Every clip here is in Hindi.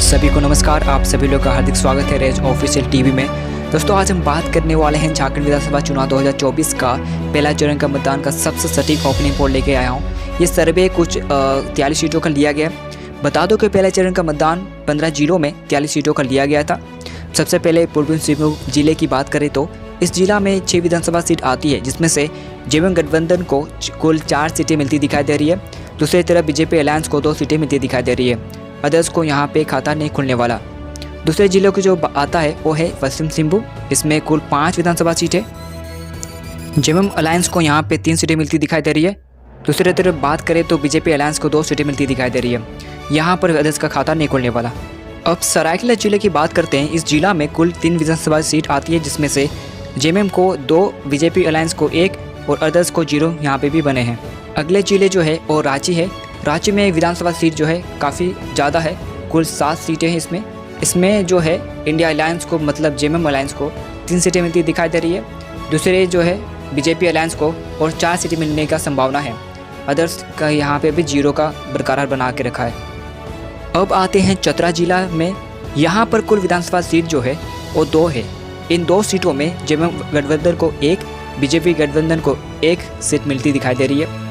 सभी को नमस्कार। आप सभी लोग का हार्दिक स्वागत है रेज ऑफिशियल टीवी में। दोस्तों आज हम बात करने वाले हैं झारखंड विधानसभा चुनाव 2024 का पहला चरण का मतदान का सबसे सटीक ओपनिंग पोल लेके आया हूँ। ये सर्वे कुछ 43 सीटों का लिया गया है। बता दो कि पहले चरण का मतदान 15 जिलों में 43 सीटों का लिया गया था। सबसे पहले पूर्वी सिंहभूम जिले की बात करें तो इस जिला में 6 विधानसभा सीट आती है, जिसमें से जेएमएम गठबंधन को कुल 4 सीटें मिलती दिखाई दे रही है। दूसरी तरफ बीजेपी अलायंस को 2 सीटें मिलती दिखाई दे रही है। अदर्स को यहाँ पे खाता नहीं खुलने वाला। दूसरे जिलों को जो आता है वो है पश्चिम सिंहभूम, इसमें कुल 5 विधानसभा सीटें। जेएमएम अलायंस को यहाँ पे 3 सीटें मिलती दिखाई दे रही है। दूसरी तरफ बात करें तो बीजेपी अलायंस को 2 सीटें मिलती दिखाई दे रही है। यहाँ पर अदर्स का खाता नहीं खुलने वाला। अब सरायकेला जिले की बात करते हैं। इस जिला में कुल 3 विधानसभा सीट आती है, जिसमें से जेएमएम को 2, बीजेपी अलायंस को 1 और अदर्स को 0 यहाँ पे भी बने हैं। अगले जिले जो है वो रांची है। रांची में विधानसभा सीट जो है काफ़ी ज़्यादा है, कुल 7 सीटें हैं इसमें जो है इंडिया अलायंस को मतलब जेएमएम अलायंस को 3 सीटें मिलती दिखाई दे रही है। दूसरे जो है बीजेपी अलायंस को और 4 सीटें मिलने का संभावना है। अदर्स का यहाँ पे भी 0 का बरकरार बना के रखा है। अब आते हैं चतरा जिला में। यहाँ पर कुल विधानसभा सीट जो है वो 2 है। इन 2 सीटों में जेएमएम गठबंधन को 1, बीजेपी गठबंधन को 1 सीट मिलती दिखाई दे रही है।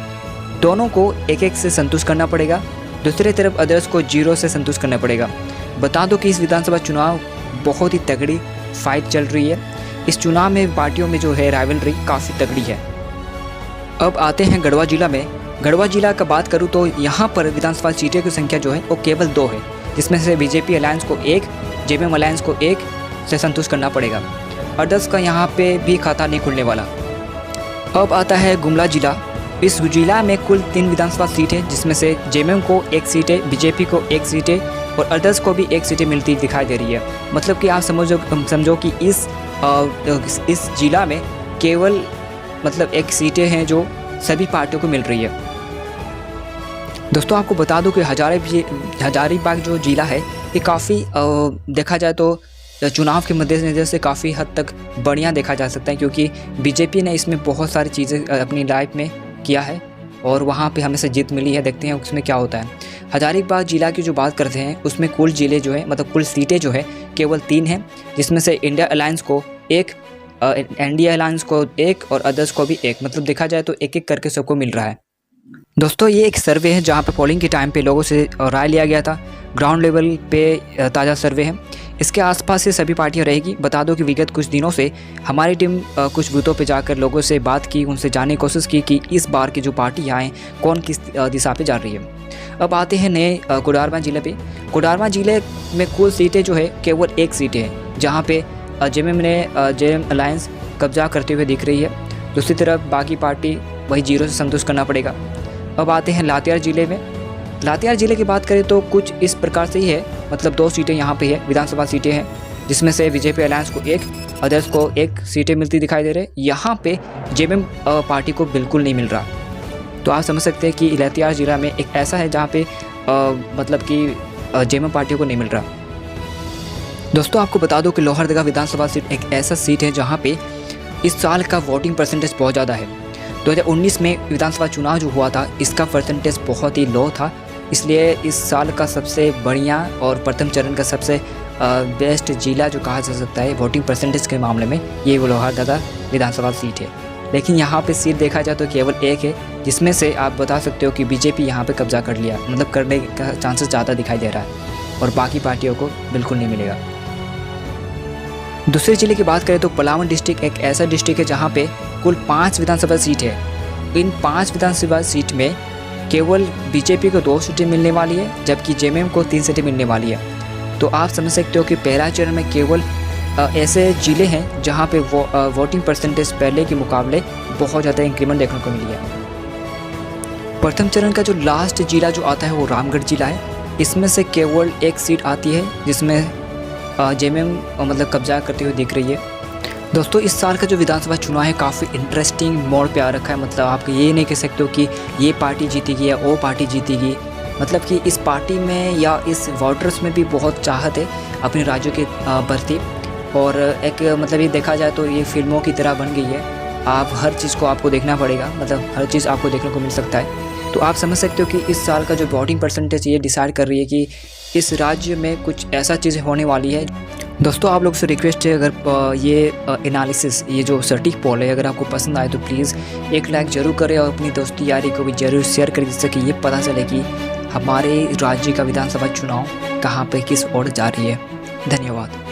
दोनों को 1-1 से संतुष्ट करना पड़ेगा। दूसरी तरफ अदर्स को 0 से संतुष्ट करना पड़ेगा। बता दो कि इस विधानसभा चुनाव बहुत ही तगड़ी फाइट चल रही है। इस चुनाव में पार्टियों में जो है राइवलरी काफ़ी तगड़ी है। अब आते हैं गढ़वा जिला में। गढ़वा जिला का बात करूं तो यहाँ पर विधानसभा सीटों की संख्या जो है वो केवल 2 है, जिसमें से बीजेपी अलायंस को 1, जेएमएम अलायंस को 1 से संतुष्ट करना पड़ेगा। अदर्स का यहाँ पे भी खाता नहीं खुलने वाला। अब आता है गुमला जिला। इस जिला में कुल 3 विधानसभा सीट है, जिसमें से जेएमएम को 1 सीट है, बीजेपी को 1 सीट है और अदर्स को भी 1 सीटें मिलती दिखाई दे रही है। मतलब कि आप समझो कि इस जिला में केवल मतलब 1 सीटें हैं जो सभी पार्टियों को मिल रही है। दोस्तों आपको बता दूं कि हजारीबाग जो जिला है ये काफ़ी देखा जाए तो चुनाव के मद्देनज़र से काफ़ी हद तक बढ़िया देखा जा सकता है, क्योंकि बीजेपी ने इसमें बहुत सारी चीज़ें अपनी लाइफ में किया है और वहाँ पे हमें से जीत मिली है। देखते हैं उसमें क्या होता है। हजारीबाग जिला की जो बात करते हैं उसमें कुल जिले जो है मतलब कुल सीटें जो है केवल 3 हैं, जिसमें से इंडिया अलायंस को 1, एनडीए अलायंस को 1 और अदर्स को भी 1। मतलब देखा जाए तो 1-1 करके सबको मिल रहा है। दोस्तों ये एक सर्वे है जहाँ पे पोलिंग के टाइम पे लोगों से राय लिया गया था। ग्राउंड लेवल पे ताज़ा सर्वे है। इसके आसपास से सभी पार्टियां रहेगी। बता दो कि विगत कुछ दिनों से हमारी टीम कुछ बूथों पे जाकर लोगों से बात की, उनसे जानने की कोशिश की कि इस बार की जो पार्टियां हैं कौन किस दिशा पे जा रही है। अब आते हैं नए कोडरमा जिले पे। कोडरमा जिले में कुल सीटें जो है केवल 1 सीटें हैं, जहाँ पे जेएमएम अलायंस कब्जा करते हुए दिख रही है। दूसरी तरफ बाकी पार्टी वही 0 से संतुष्ट करना पड़ेगा। अब आते हैं लातेहार जिले में। लातेहार जिले की बात करें तो कुछ इस प्रकार से ही है, मतलब 2 सीटें यहाँ पे है, विधानसभा सीटें हैं, जिसमें से बीजेपी अलायंस को 1, अदर्स को 1 सीटें मिलती दिखाई दे रहे। यहाँ पे जेएमएम पार्टी को बिल्कुल नहीं मिल रहा। तो आप समझ सकते हैं कि लातेहार जिला में एक ऐसा है जहाँ पे मतलब कि जेएमएम पार्टी को नहीं मिल रहा। दोस्तों आपको बता दो कि लोहरदगा विधानसभा सीट एक ऐसा सीट है जहाँ पे इस साल का वोटिंग परसेंटेज बहुत ज़्यादा है। 2019 में विधानसभा चुनाव जो हुआ था इसका परसेंटेज बहुत ही लो था, इसलिए इस साल का सबसे बढ़िया और प्रथम चरण का सबसे बेस्ट जिला जो कहा जा सकता है वोटिंग परसेंटेज के मामले में ये वो लोहरदगा विधानसभा सीट है। लेकिन यहाँ पे सीट देखा जाए तो केवल 1 है, जिसमें से आप बता सकते हो कि बीजेपी यहाँ पे कब्जा कर लिया, मतलब करने का चांसेस ज़्यादा दिखाई दे रहा है और बाकी पार्टियों को बिल्कुल नहीं मिलेगा। दूसरे जिले की बात करें तो पलामू डिस्ट्रिक्ट एक ऐसा डिस्ट्रिक्ट है जहाँ पे कुल 5 विधानसभा सीट है। इन 5 विधानसभा सीट में केवल बीजेपी को 2 सीटें मिलने वाली है, जबकि जेएमएम को 3 सीटें मिलने वाली है। तो आप समझ सकते हो कि पहला चरण में केवल ऐसे जिले हैं जहाँ पे वोटिंग परसेंटेज पहले के मुकाबले बहुत ज़्यादा इंक्रीमेंट देखने को मिली है। प्रथम चरण का जो लास्ट जिला जो आता है वो रामगढ़ जिला है। इसमें से केवल 1 सीट आती है, जिसमें जेएमएम मतलब कब्जा करते हुए दिख रही है। दोस्तों इस साल का जो विधानसभा चुनाव है काफ़ी इंटरेस्टिंग मोड़ पे आ रखा है। मतलब आप ये नहीं कह सकते हो कि ये पार्टी जीतेगी या वो पार्टी जीतेगी। मतलब कि इस पार्टी में या इस वोटर्स में भी बहुत चाहत है अपने राज्यों के प्रति, और एक मतलब ये देखा जाए तो ये फिल्मों की तरह बन गई है। आप हर चीज़ को आपको देखना पड़ेगा, मतलब हर चीज़ आपको देखने को मिल सकता है। तो आप समझ सकते हो कि इस साल का जो वोटिंग परसेंटेज ये डिसाइड कर रही है कि इस राज्य में कुछ ऐसा चीज़ होने वाली है। दोस्तों आप लोग से रिक्वेस्ट है, अगर ये एनालिसिस, ये जो सटीक पोल है, अगर आपको पसंद आए तो प्लीज़ एक लाइक ज़रूर करें और अपनी दोस्ती यारी को भी ज़रूर शेयर करें, जिससे कि ये पता चले कि हमारे राज्य का विधानसभा चुनाव कहाँ पर किस ओर जा रही है। धन्यवाद।